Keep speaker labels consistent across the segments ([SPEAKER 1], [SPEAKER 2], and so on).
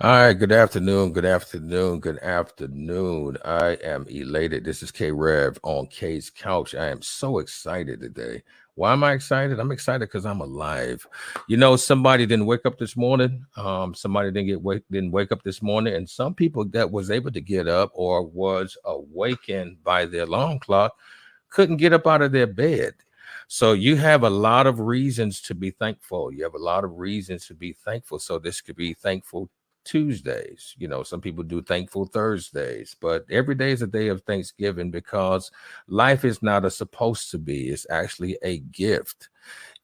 [SPEAKER 1] All right, good afternoon, good afternoon, good afternoon. I am elated. This is K-Rev on K's Couch. I am so excited today. Why am I excited? I'm excited because I'm alive. You know, somebody didn't wake up this morning. Somebody didn't wake up this morning, and some people that was able to get up or was awakened by their alarm clock couldn't get up out of their bed. So you have a lot of reasons to be thankful. You have a lot of reasons to be thankful. So this could be thankful Tuesdays. You know, some people do thankful Thursdays, but every day is a day of Thanksgiving because life is not a supposed to be. It's actually a gift.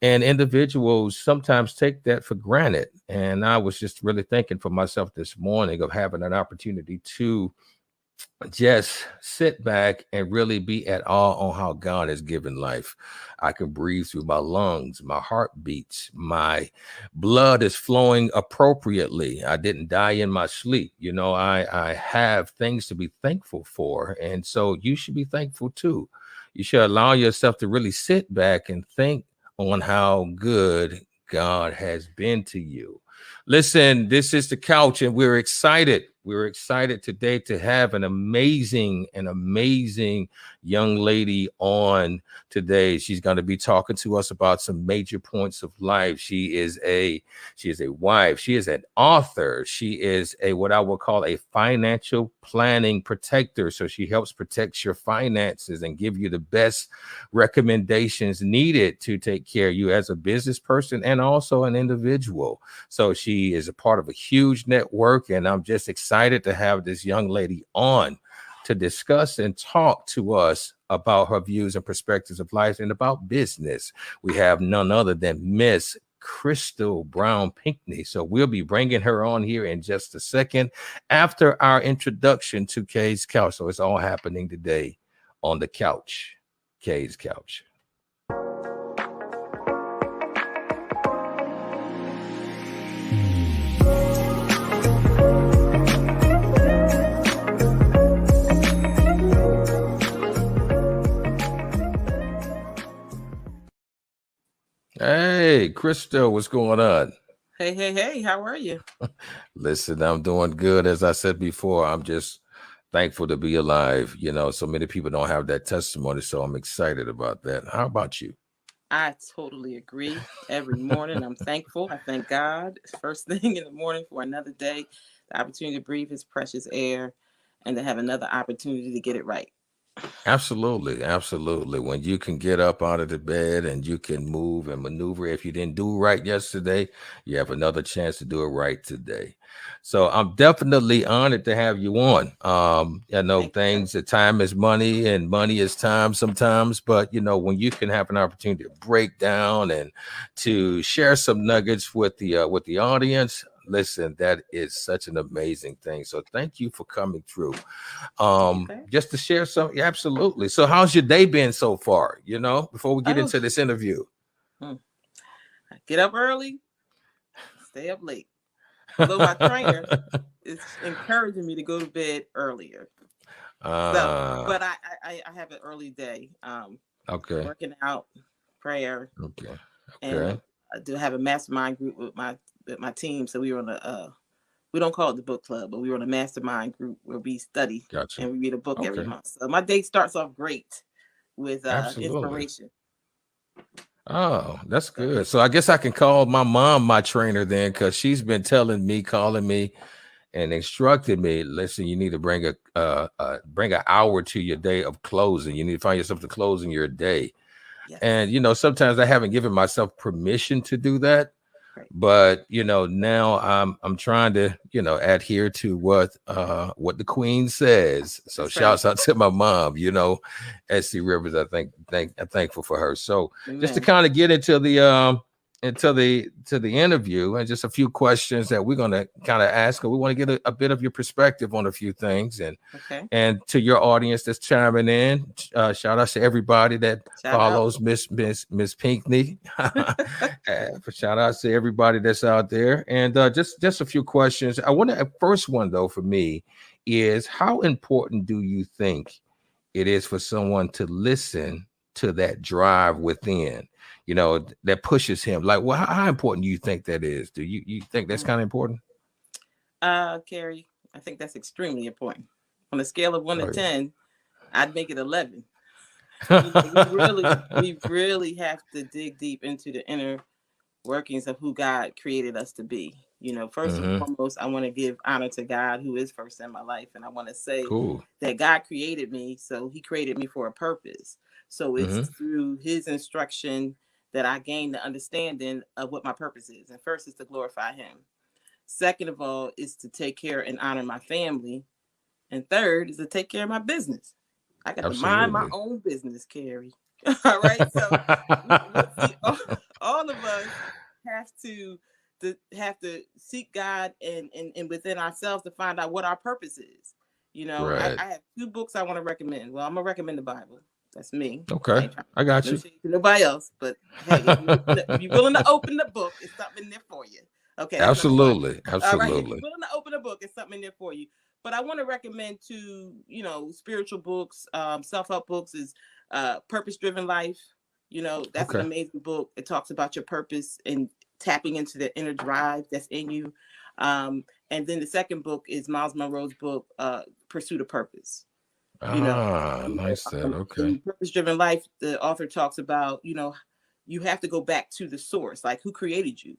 [SPEAKER 1] And individuals sometimes take that for granted. And I was just really thinking for myself this morning of having an opportunity to just sit back and really be at awe on how God has given life. I can breathe through my lungs, my heart beats, my blood is flowing appropriately. I didn't die in my sleep. You know, I have things to be thankful for. And so you should be thankful too. You should allow yourself to really sit back and think on how good God has been to you. Listen, this is the couch, and we're excited. We're excited today to have an amazing young lady on today. She's going to be talking to us about some major points of life. She is a wife. She is an author. She is a what I would call a financial planning protector. So she helps protect your finances and give you the best recommendations needed to take care of you as a business person and also an individual. So she is a part of a huge network, and I'm just excited to have this young lady on to discuss and talk to us about her views and perspectives of life and about business. We have none other than Miss Crystal Brown-Pinkney. So we'll be bringing her on here in just a second after our introduction to K's Couch. So it's all happening today on the couch, K's Couch. Hey, Crystal, what's going on?
[SPEAKER 2] Hey, how are you?
[SPEAKER 1] Listen, I'm doing good. As I said before, I'm just thankful to be alive. You know, so many people don't have that testimony, so I'm excited about that. How about you?
[SPEAKER 2] I totally agree. Every morning, I'm thankful. I thank God first thing in the morning for another day, the opportunity to breathe his precious air, and to have another opportunity to get it right.
[SPEAKER 1] Absolutely. When you can get up out of the bed and you can move and maneuver, if you didn't do right yesterday, you have another chance to do it right today. So I'm definitely honored to have you on. I know things that time is money and money is time sometimes, but you know, when you can have an opportunity to break down and to share some nuggets with the audience, listen, that is such an amazing thing. So thank you for coming through. Just to share some, yeah, absolutely. So how's your day been so far? You know, before we get into this interview.
[SPEAKER 2] I get up early, stay up late. Although my trainer is encouraging me to go to bed earlier. But I have an early day.
[SPEAKER 1] Okay.
[SPEAKER 2] Working out, prayer.
[SPEAKER 1] Okay.
[SPEAKER 2] And I do have a mastermind group with my team. So we were on we don't call it the book club, but we were on a mastermind group where we study and we read a book every month. So my day starts off great with inspiration.
[SPEAKER 1] Oh, that's good. So I guess I can call my mom my trainer then, because she's been calling me and instructed me, listen, you need to bring an hour to your day of closing. You need to find yourself to closing your day. Yes. And, you know, sometimes I haven't given myself permission to do that. But, you know, now I'm trying to, you know, adhere to what the Queen says. So shouts out to my mom, you know, SC Rivers. I'm thankful for her. So just to kind of get into the into the interview, and just a few questions that we're going to kind of ask. We want to get a bit of your perspective on a few things, and to your audience that's chiming in, shout out to everybody that follows Miss Pinkney. Shout out to everybody that's out there, and just a few questions. I want to first one though for me is, how important do you think it is for someone to listen to that drive within, that pushes him? Like, well, how important do you think that is? Do you think that's kind of important?
[SPEAKER 2] Carrie, I think that's extremely important. On a scale of 1 to 10, I'd make it 11. We really have to dig deep into the inner workings of who God created us to be. First and foremost, I want to give honor to God, who is first in my life. And I want to say that God created me. So he created me for a purpose. So it's through his instruction that I gain the understanding of what my purpose is. And first is to glorify him. Second of all is to take care and honor my family. And third is to take care of my business. I got to mind my own business, Carrie. All right. So all of us have to seek God and within ourselves to find out what our purpose is. I have 2 books I want to recommend. Well, I'm gonna recommend the Bible. That's me.
[SPEAKER 1] Okay, I got you.
[SPEAKER 2] Nobody else, but hey, if you're willing to open the book, it's something in there for you. Okay.
[SPEAKER 1] Absolutely.
[SPEAKER 2] All right. If you're willing to open a book, it's something in there for you. But I want to recommend 2, spiritual books, self-help books is Purpose Driven Life. That's an amazing book. It talks about your purpose and tapping into the inner drive that's in you. And then the second book is Miles Monroe's book, Pursuit of Purpose.
[SPEAKER 1] Nice. Okay.
[SPEAKER 2] Purpose Driven Life, the author talks about, you have to go back to the source, like who created you.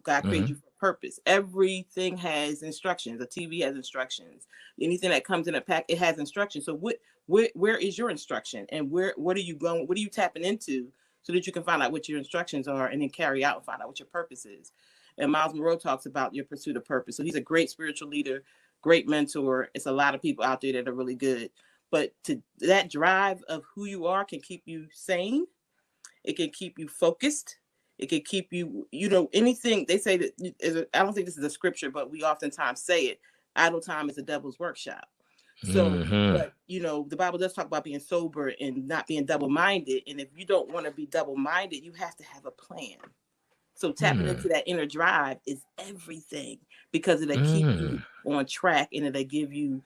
[SPEAKER 2] God created you for a purpose. Everything has instructions. A TV has instructions. Anything that comes in a pack, it has instructions. So where is your instruction, and what are you going? What are you tapping into so that you can find out what your instructions are and then carry out and find out what your purpose is? And Miles Monroe talks about your pursuit of purpose. So he's a great spiritual leader, great mentor. It's a lot of people out there that are really good. But that drive of who you are can keep you sane. It can keep you focused. It can keep you, anything. They say that, I don't think this is a scripture, but we oftentimes say it. Idle time is a devil's workshop. So, but, the Bible does talk about being sober and not being double-minded. And if you don't want to be double-minded, you have to have a plan. So tapping into that inner drive is everything, because it'll keep you on track, and it'll give you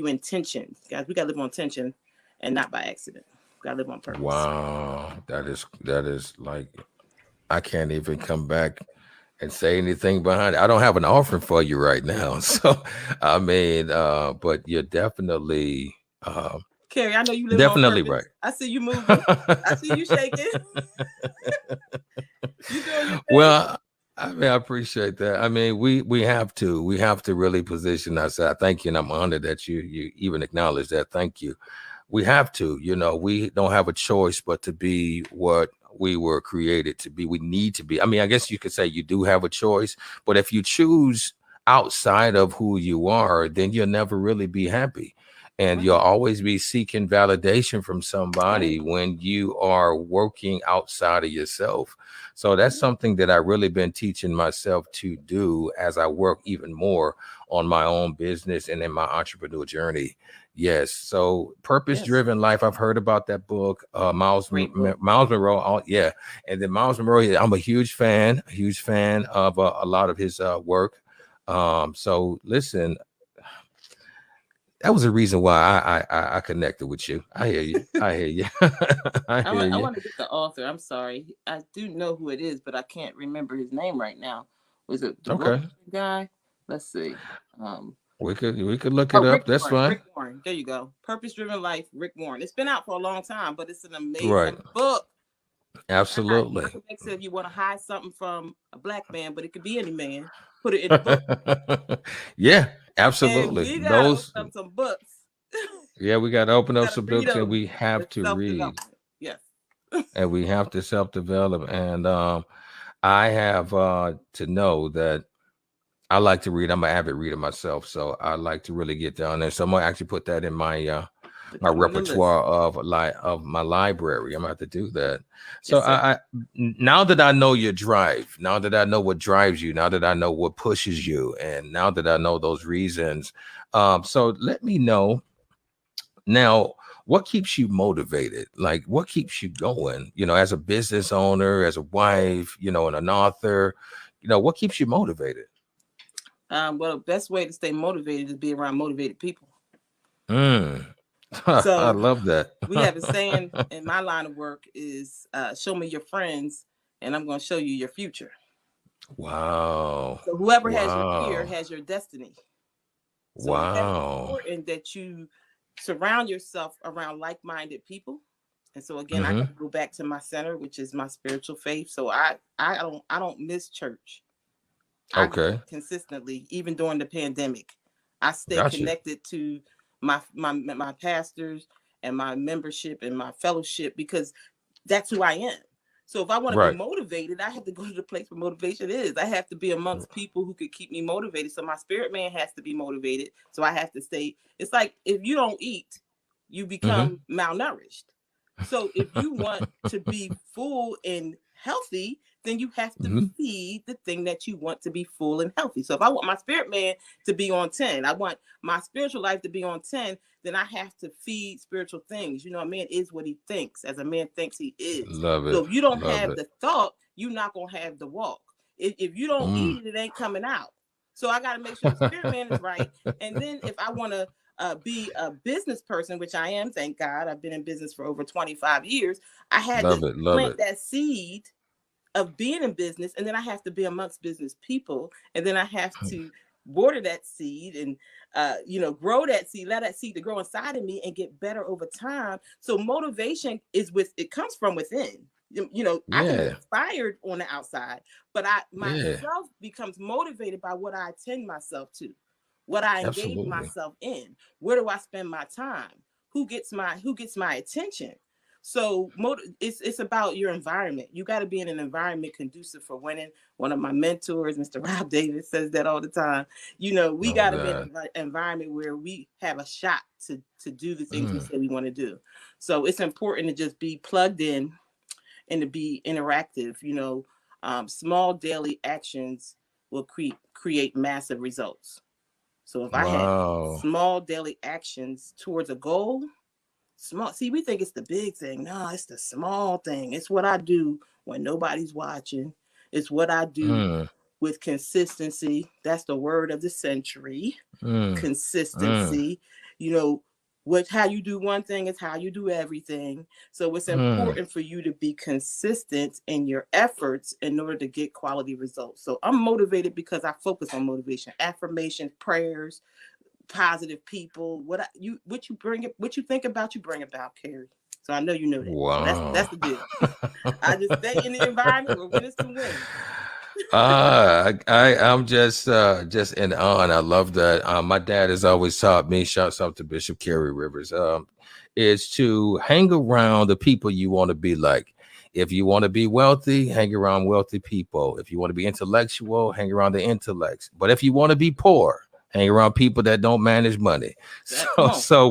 [SPEAKER 2] intention. Guys, we got to live on intention and not by accident. We got to live on purpose.
[SPEAKER 1] Wow. That is like, I can't even come back and say anything behind it. I don't have an offering for you right now. So, I mean, but you're definitely...
[SPEAKER 2] Carrie, I know you live
[SPEAKER 1] definitely
[SPEAKER 2] on purpose.
[SPEAKER 1] Right.
[SPEAKER 2] I see you moving. I see you shaking. You doing your thing.
[SPEAKER 1] Well, I mean, I appreciate that. I mean, we have to really position ourselves. Thank you. And I'm honored that you even acknowledge that. Thank you. We have to, we don't have a choice but to be what we were created to be. We need to be. I mean, I guess you could say you do have a choice, but if you choose outside of who you are, then you'll never really be happy. And you'll always be seeking validation from somebody when you are working outside of yourself. So that's something that I've really been teaching myself to do as I work even more on my own business and in my entrepreneur journey. Yes. So Purpose-Driven Life. I've heard about that book. Miles Monroe. Yeah. And then Miles Monroe, I'm a huge fan of a lot of his work. So listen, that was the reason why I connected with you. I hear you. I
[SPEAKER 2] want to get the author. I'm sorry. I do know who it is, but I can't remember his name right now. Was it the guy? Let's see.
[SPEAKER 1] We could look it up. That's fine.
[SPEAKER 2] Rick Warren. There you go. Purpose-Driven Life, Rick Warren. It's been out for a long time, but it's an amazing book.
[SPEAKER 1] Absolutely.
[SPEAKER 2] Like said, if you want to hide something from a black man, but it could be any man, put it in the book.
[SPEAKER 1] Yeah, absolutely.
[SPEAKER 2] And we gotta open up some books.
[SPEAKER 1] Yeah, we got to open up some books, and we have to read.
[SPEAKER 2] Yes.
[SPEAKER 1] And we have to self-develop. And I have to know that I like to read. I'm an avid reader myself, so I like to really get down there. So I'm gonna actually put that in my my repertoire of my library. I'm gonna have to do that. So
[SPEAKER 2] yes,
[SPEAKER 1] I now that I know your drive, now that I know what drives you, now that I know what pushes you, and now that I know those reasons, so let me know now what keeps you motivated, like what keeps you going, as a business owner, as a wife, and an author, what keeps you motivated?
[SPEAKER 2] Well, the best way to stay motivated is be around motivated people.
[SPEAKER 1] I
[SPEAKER 2] So
[SPEAKER 1] love that.
[SPEAKER 2] We have a saying in my line of work is show me your friends and I'm going to show you your future.
[SPEAKER 1] Wow.
[SPEAKER 2] So whoever has your ear has your destiny. So it's important that you surround yourself around like-minded people. And so again, I got to go back to my center, which is my spiritual faith. So I don't miss church. I go consistently, even during the pandemic. I stay connected to my pastors and my membership and my fellowship because that's who I am. So if I want to be motivated, I have to go to the place where motivation is. I have to be amongst people who could keep me motivated. So my spirit man has to be motivated. So I have to stay. It's like if you don't eat, you become malnourished. So if you want to be full and healthy, then you have to feed the thing that you want to be full and healthy. So if I want my spirit man to be on 10, I want my spiritual life to be on 10, then I have to feed spiritual things. A man is what he thinks. As a man thinks, he is.
[SPEAKER 1] Love it.
[SPEAKER 2] So if you don't have the thought, you're not going to have the walk. If you don't eat it, it ain't coming out. So I got to make sure the spirit man is right. And then if I want to be a business person, which I am, thank God, I've been in business for over 25 years. I had to plant that seed of being in business, and then I have to be amongst business people, and then I have to water that seed and grow that seed, let that seed to grow inside of me and get better over time. So motivation it comes from within. I can be inspired on the outside, but myself becomes motivated by what I attend myself to, what I engage myself in. Where do I spend my time? Who gets my attention? So it's about your environment. You got to be in an environment conducive for winning. One of my mentors, Mr. Rob Davis, says that all the time. We got to be in an environment where we have a shot to do the things we say we want to do. So it's important to just be plugged in and to be interactive. Small daily actions will create massive results. So if I had small daily actions towards a goal, we think it's the big thing. No, it's the small thing. It's what I do when nobody's watching. It's what I do with consistency. That's the word of the century. Consistency. How you do one thing is how you do everything. So it's important for you to be consistent in your efforts in order to get quality results. So I'm motivated because I focus on motivation, affirmations, prayers, positive people. What you think about, you bring about, Carrie. So I know you know that.
[SPEAKER 1] Wow.
[SPEAKER 2] So that's the deal. I just stay in the environment where winners can win.
[SPEAKER 1] I'm just in awe, and I love that. My dad has always taught me, shouts out to Bishop Carrie Rivers, is to hang around the people you want to be like. If you want to be wealthy, hang around wealthy people. If you want to be intellectual, hang around the intellects. But if you want to be poor, hang around people that don't manage money. So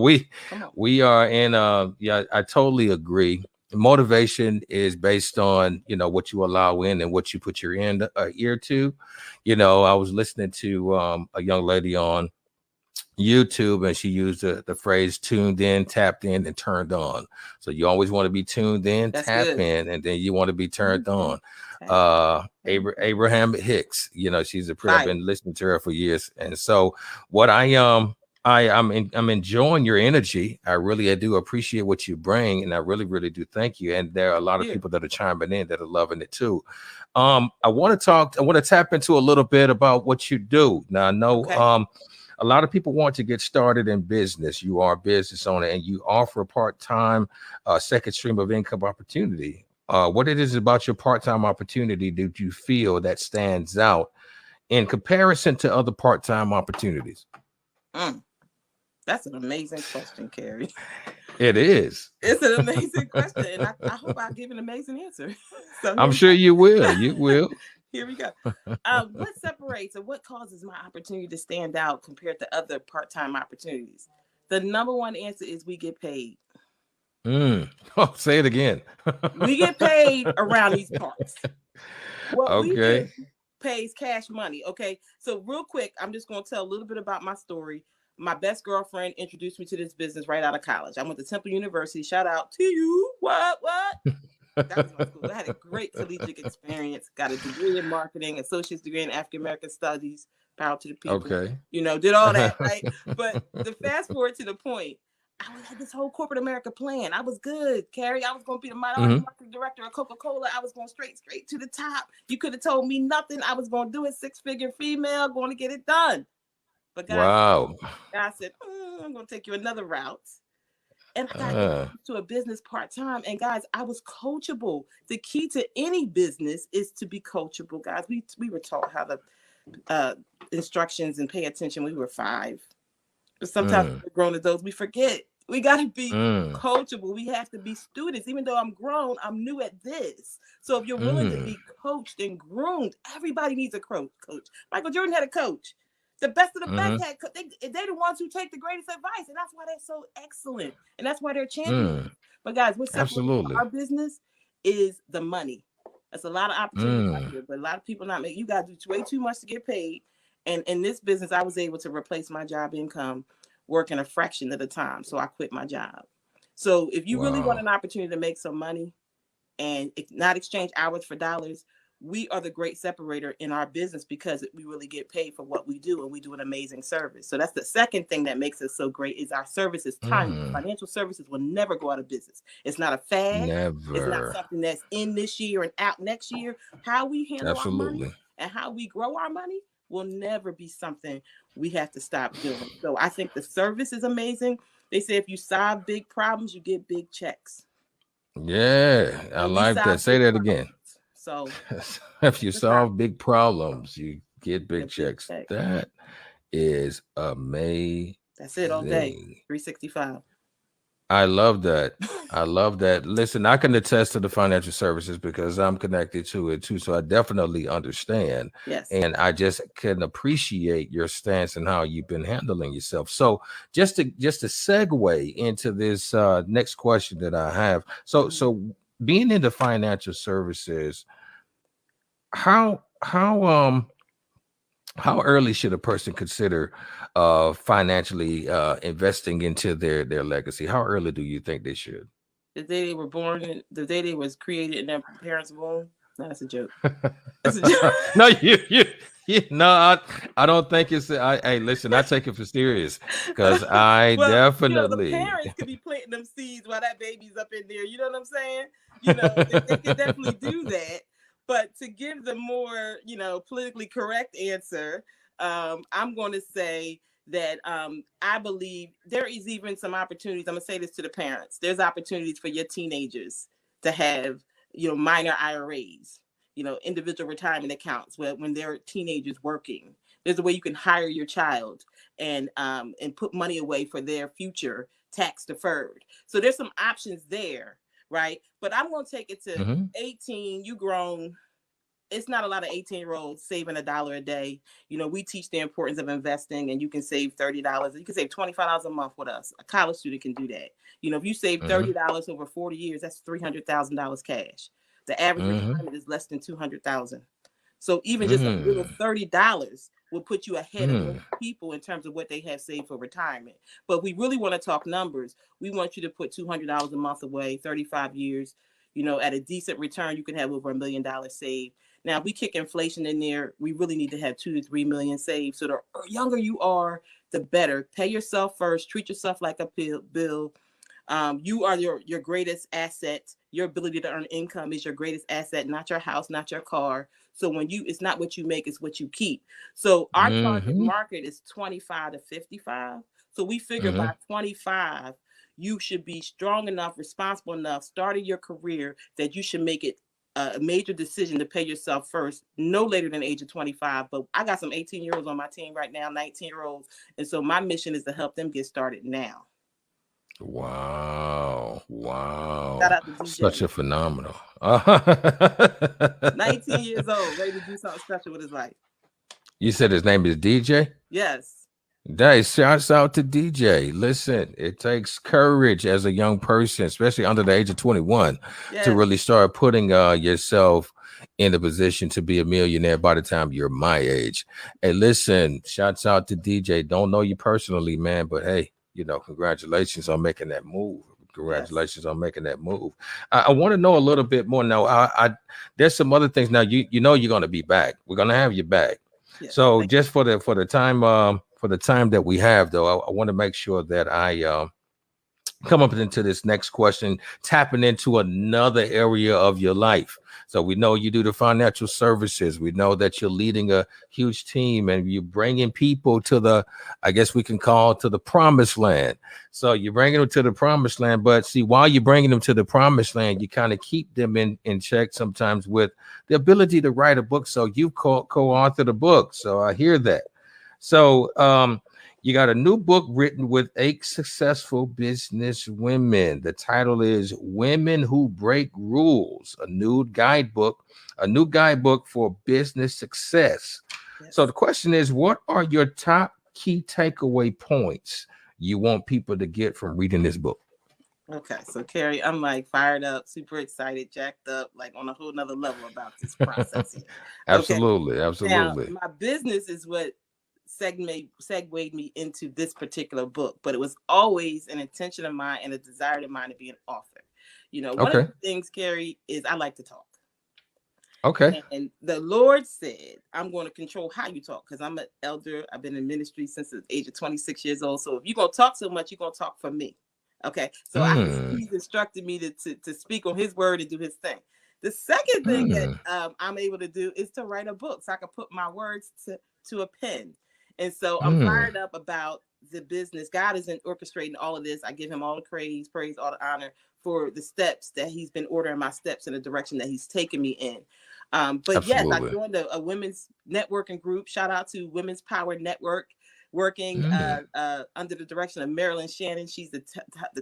[SPEAKER 1] we are in I totally agree. Motivation is based on what you allow in and what you put your ear to. I was listening to a young lady on YouTube, and she used the phrase tuned in, tapped in, and turned on. So you always want to be tuned in, in, and then you want to be turned on. Abraham Hicks, she's I've been listening to her for years. And so what I'm enjoying your energy. I do appreciate what you bring, and I really, really do thank you. And there are a lot of people that are chiming in that are loving it too. I want to tap into a little bit about what you do. Now I know a lot of people want to get started in business. You are a business owner, and you offer a part-time second stream of income opportunity. What it is about your part-time opportunity do you feel that stands out in comparison to other part-time opportunities?
[SPEAKER 2] That's an amazing question, Carrie.
[SPEAKER 1] It is.
[SPEAKER 2] It's an amazing question, and I hope I give an amazing answer.
[SPEAKER 1] I'm sure you will. You will.
[SPEAKER 2] Here we go. What separates or what causes my opportunity to stand out compared to other part-time opportunities? The number one answer is we get paid.
[SPEAKER 1] Oh, say it again.
[SPEAKER 2] We get paid around these parts. What we
[SPEAKER 1] Okay.
[SPEAKER 2] do pays cash money. Okay. So real quick, I'm just going to tell a little bit about my story. My best girlfriend introduced me to this business right out of college. I went to Temple University. Shout out to you. What? That was my school. I had a great collegiate experience. Got a degree in marketing, associate's degree in African American studies. Power to the people.
[SPEAKER 1] Okay.
[SPEAKER 2] You know, did all that, right? But the fast forward to the point, I had this whole corporate America plan. I was good, Carrie. I was going to be the minority marketing director of Coca-Cola. I was going straight to the top. You could have told me nothing. I was going to do it. 6-figure female, going to get it done. But God said, I'm going to take you another route. And I got to a business part-time. And guys, I was coachable. The key to any business is to be coachable, guys. We were taught how to instructions and pay attention when we were 5. But sometimes we're grown adults, we forget. We got to be coachable. We have to be students. Even though I'm grown, I'm new at this. So if you're willing to be coached and groomed, everybody needs a coach. Michael Jordan had a coach. The best of the best had they're the ones who take the greatest advice. And that's why they're so excellent. And that's why they're champions. But guys, what's separating our business is the money. That's a lot of opportunity out here, but a lot of people not making. You got to do way too much to get paid. And in this business, I was able to replace my job income working a fraction of the time. So I quit my job. So if you really want an opportunity to make some money and not exchange hours for dollars, we are the great separator in our business because we really get paid for what we do and we do an amazing service. So that's the second thing that makes us so great is our service is timeless. Financial services will never go out of business. It's not a fad.
[SPEAKER 1] Never.
[SPEAKER 2] It's not something that's in this year and out next year. How we handle our money and how we grow our money will never be something we have to stop doing. So I think the service is amazing. They say if you solve big problems, you get big checks.
[SPEAKER 1] Yeah, I like that. Say that again.
[SPEAKER 2] So
[SPEAKER 1] if you solve big problems, you get big checks. That is amazing.
[SPEAKER 2] That's it all day. 365.
[SPEAKER 1] I love that. I love that. Listen, I can attest to the financial services because I'm connected to it too. So I definitely understand.
[SPEAKER 2] Yes.
[SPEAKER 1] And I just can appreciate your stance and how you've been handling yourself. So just to segue into this next question that I have. So being into financial services, how early should a person consider financially investing into their legacy? How early do you think they should?
[SPEAKER 2] The day they were born, the day they was created in their parents' womb. No, that's a joke. That's a joke.
[SPEAKER 1] No, no, I don't think it's. Hey, listen, I take it for serious because I definitely.
[SPEAKER 2] The parents could be planting them seeds while that baby's up in there. You know what I'm saying? They can definitely do that. But to give the more, politically correct answer, I'm going to say that I believe there is even some opportunities. I'm going to say this to the parents. There's opportunities for your teenagers to have, minor IRAs, individual retirement accounts when they're teenagers working. There's a way you can hire your child and put money away for their future tax deferred. So there's some options there. Right. But I'm going to take it to 18. You grown. It's not a lot of 18-year-olds saving $1 a day. We teach the importance of investing, and you can save $30. You can save $25 a month with us. A college student can do that. If you save $30 over 40 years, that's $300,000 cash. The average retirement is less than $200,000. So even just a little $30 will put you ahead of most people in terms of what they have saved for retirement. But we really want to talk numbers. We want you to put $200 a month away, 35 years. At a decent return, you can have over $1 million saved. Now, if we kick inflation in there, we really need to have $2 to $3 million saved. So the younger you are, the better. Pay yourself first. Treat yourself like a bill. You are your greatest asset. Your ability to earn income is your greatest asset, not your house, not your car. So it's not what you make, it's what you keep. So our target market is 25 to 55. So we figure by 25, you should be strong enough, responsible enough, starting your career that you should make it a major decision to pay yourself first, no later than the age of 25. But I got some 18-year-olds on my team right now, 19-year-olds. And so my mission is to help them get started now.
[SPEAKER 1] Wow.
[SPEAKER 2] Shout out to DJ.
[SPEAKER 1] Such a phenomenal.
[SPEAKER 2] 19 years old, ready to do something special with his life.
[SPEAKER 1] You said his name is DJ?
[SPEAKER 2] Yes.
[SPEAKER 1] Hey, shouts out to DJ. Listen, it takes courage as a young person, especially under the age of 21, to really start putting yourself in a position to be a millionaire by the time you're my age. Hey, listen, shouts out to DJ. Don't know you personally, man, but hey, congratulations on making that move. Congratulations on making that move. I want to know a little bit more now. I there's some other things now. You know you're going to be back. We're going to have you back. Yes, so just for the time that we have, though, I want to make sure that I come up into this next question, tapping into another area of your life. So we know you do the financial services. We know that you're leading a huge team and you're bringing people to the, I guess we can call to the promised land. So you're bringing them to the promised land. But see, while you're bringing them to the promised land, you kind of keep them in check sometimes with the ability to write a book. So you co-authored a book. So I hear that. So you got a new book written with 8 successful business women. The title is Women Who Break Rules, a new guidebook for business success. Yes. So the question is, what are your top key takeaway points you want people to get from reading this book?
[SPEAKER 2] Okay, so Carrie, I'm like fired up, super excited, jacked up, like on a whole nother level about this process.
[SPEAKER 1] Absolutely. Now,
[SPEAKER 2] my business is what segued me into this particular book, but it was always an intention of mine and a desire of mine to be an author. One of the things, Carrie, is I like to talk.
[SPEAKER 1] Okay.
[SPEAKER 2] And the Lord said, I'm going to control how you talk, because I'm an elder. I've been in ministry since the age of 26 years old. So if you're going to talk so much, you're going to talk for me. Okay. So he's instructed me to speak on his word and do his thing. The second thing that I'm able to do is to write a book, so I can put my words to a pen. And so I'm fired up about the business. God isn't orchestrating all of this. I give him all the praise, all the honor for the steps that he's been ordering my steps in the direction that he's taken me in. But Absolutely. Yes, I joined a women's networking group. Shout out to Women's Power Network, working under the direction of Marilyn Shannon. She's the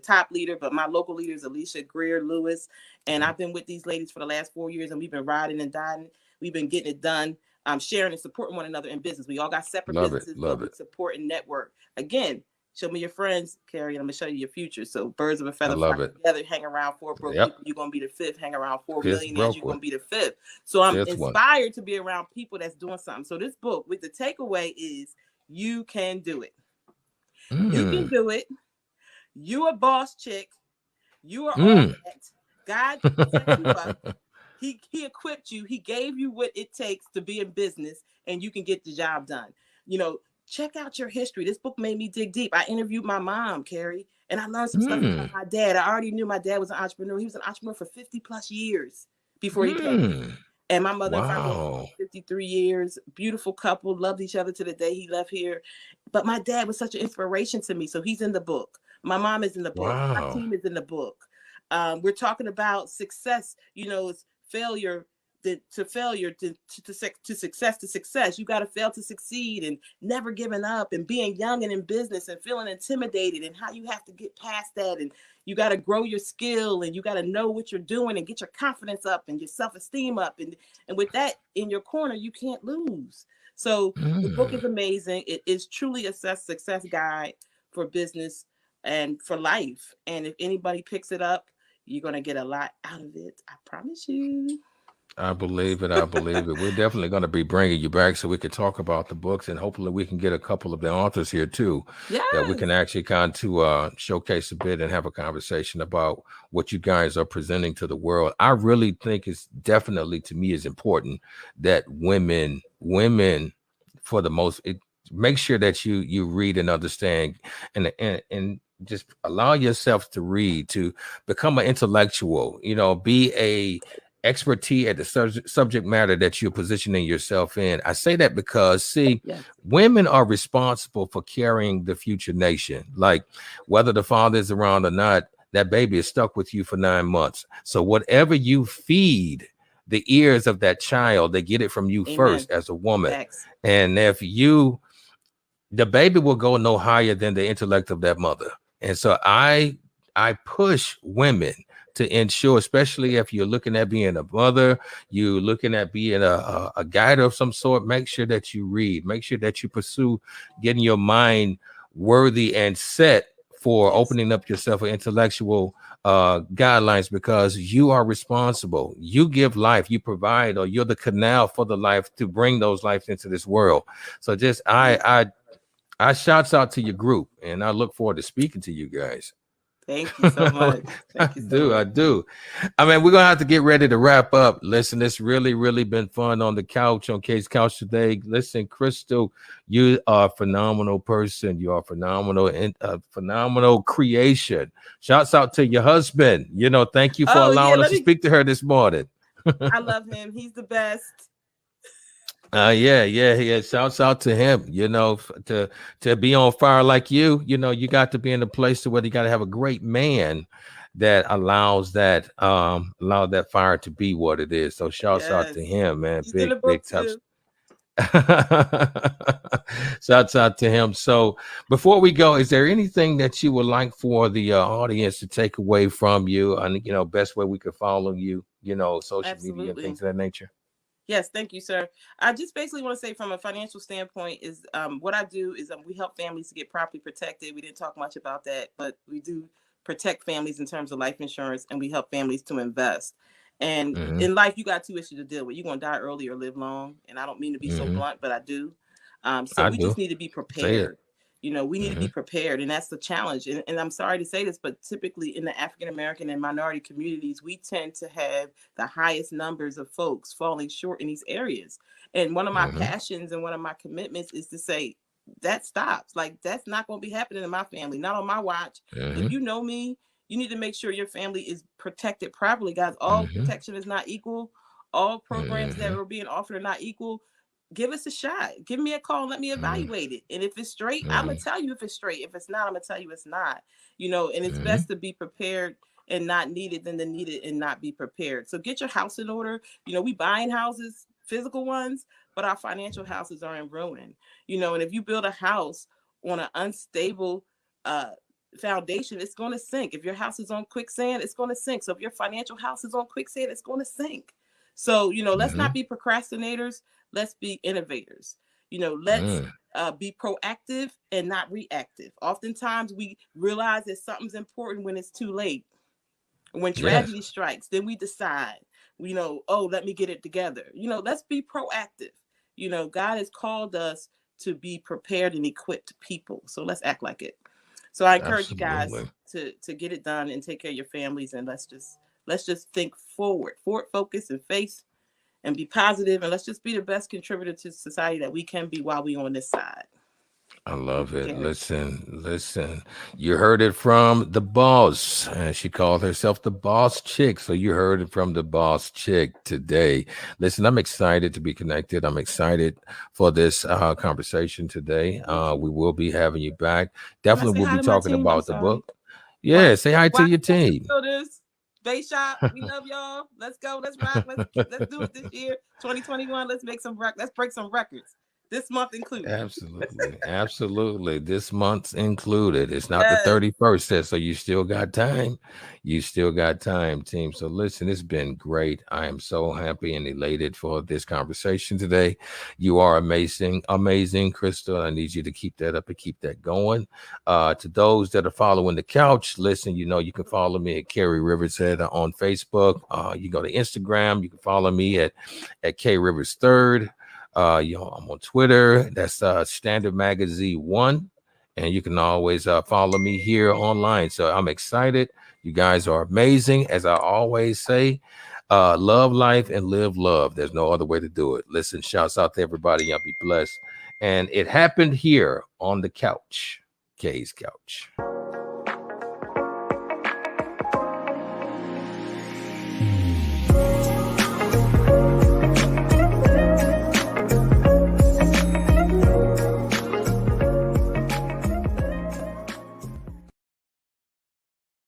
[SPEAKER 2] top leader, but my local leader is Alicia Greer Lewis. And I've been with these ladies for the last 4 years, and we've been riding and dying. We've been getting it done. Sharing and supporting one another in business. We all got separate businesses, but we support and network. Again, show me your friends, Carrie, and I'm going to show you your future. So birds of a feather flock together, hang around 4 broke people. You're going to be the 5th. Hang around 4 millionaires, you're going to be the 5th. So I'm inspired to be around people that's doing something. So this book, with the takeaway is, you can do it. You can do it. You a boss chick. You are all that. God set you up. He equipped you. He gave you what it takes to be in business, and you can get the job done. Check out your history. This book made me dig deep. I interviewed my mom, Carrie, and I learned some stuff about my dad. I already knew my dad was an entrepreneur. He was an entrepreneur for 50 plus years before he came. And my mother and father, 53 years, beautiful couple, loved each other to the day he left here. But my dad was such an inspiration to me. So he's in the book. My mom is in the book. My team is in the book. We're talking about success. It's failure to failure to success to success. You got to fail to succeed, and never giving up, and being young and in business and feeling intimidated, and how you have to get past that, and you got to grow your skill, and you got to know what you're doing and get your confidence up and your self-esteem up, and with that in your corner, you can't lose. So the book is amazing. It is truly a success guide for business and for life. And if anybody picks it up, you're going to get a lot out of it. I promise you.
[SPEAKER 1] I believe it. We're definitely going to be bringing you back so we can talk about the books, and hopefully we can get a couple of the authors here too, that we can actually kind of showcase a bit and have a conversation about what you guys are presenting to the world. I really think it's definitely, to me, is important that women for the most, make sure that you read and understand and just allow yourself to read, to become an intellectual, be a expertise at the subject matter that you're positioning yourself in. I say that because, women are responsible for carrying the future nation. Like, whether the father is around or not, that baby is stuck with you for 9 months. So whatever you feed the ears of that child, they get it from you first as a woman.
[SPEAKER 2] Thanks.
[SPEAKER 1] And if the baby will go no higher than the intellect of that mother. And so I push women to ensure, especially if you're looking at being a mother, you're looking at being a guide of some sort, make sure that you read, make sure that you pursue getting your mind worthy and set for opening up yourself for intellectual guidelines, because you are responsible. You give life, you provide, or you're the canal for the life to bring those lives into this world. So just I shouts out to your group, and I look forward to speaking to you guys.
[SPEAKER 2] Thank you so much. Thank you so much.
[SPEAKER 1] I do. I mean, we're gonna have to get ready to wrap up. Listen, it's really been fun on the couch, on K's Couch today. Listen, Crystal, you are a phenomenal person. You are phenomenal and phenomenal creation. Shouts out to your husband. You know, thank you for allowing us to speak to her this morning.
[SPEAKER 2] I love him. He's the best.
[SPEAKER 1] Yeah. Shouts out to him. You know, to be on fire like you know, you got to be in a place to where you got to have a great man that allows that fire to be what it is. So shouts out to him, man.
[SPEAKER 2] He's big tops.
[SPEAKER 1] Shouts out to him. So before we go, is there anything that you would like for the audience to take away from you, and you know, best way we could follow you, you know, social media and things of that nature?
[SPEAKER 2] Yes, thank you, sir. I just basically want to say from a financial standpoint is what I do is we help families to get properly protected. We didn't talk much about that, but we do protect families in terms of life insurance, and we help families to invest. And in life, you got two issues to deal with. You're going to die early or live long. And I don't mean to be so blunt, but I do. So we just need to be prepared. You know, we need to be prepared, and that's the challenge. And I'm sorry to say this, but typically in the African-American and minority communities, we tend to have the highest numbers of folks falling short in these areas. And one of my passions and one of my commitments is to say that stops. Like, that's not going to be happening in my family, not on my watch. If you know me, you need to make sure your family is protected properly, guys. All protection is not equal. All programs that are being offered are not equal. Give us a shot. Give me a call and let me evaluate it. And if it's straight, I'm going to tell you if it's straight. If it's not, I'm going to tell you it's not. You know, and it's best to be prepared and not needed than to need it and not be prepared. So get your house in order. You know, we buying houses, physical ones, but our financial houses are in ruin. You know, and if you build a house on an unstable foundation, it's going to sink. If your house is on quicksand, it's going to sink. So if your financial house is on quicksand, it's going to sink. So, you know, let's not be procrastinators. Let's be innovators. You know, let's be proactive and not reactive. Oftentimes we realize that something's important when it's too late. When tragedy strikes, then we decide, you know, oh, let me get it together. You know, let's be proactive. You know, God has called us to be prepared and equipped people. So let's act like it. So I encourage you guys to get it done and take care of your families. And let's just think forward focus and face and be positive. And let's just be the best contributor to society that we can be while we're on this side.
[SPEAKER 1] I love it. Listen. You heard it from the boss. She called herself the boss chick. So you heard it from the boss chick today. Listen, I'm excited to be connected. I'm excited for this conversation today. We will be having you back. Definitely we'll be talking about the book. Yeah, say hi to your team.
[SPEAKER 2] Bay Shop, we love y'all. Let's go. Let's rock. Let's do it this year. 2021. Let's break some records. This month included.
[SPEAKER 1] Absolutely. This month's included. It's not the 31st, so you still got time. Team. So listen, it's been great. I am so happy and elated for this conversation today. You are amazing, Crystal. I need you to keep that up and keep that going. To those that are following the couch, listen, you know, you can follow me at Carrie Rivershead on Facebook. You go to Instagram. You can follow me at K Rivers 3rd. You know, I'm on Twitter. That's Standard Magazine 1, and you can always follow me here online. So I'm excited. You guys are amazing, as I always say. Love life and live love. There's no other way to do it. Listen, shouts out to everybody. Y'all be blessed. And it happened here on the couch, K's Couch.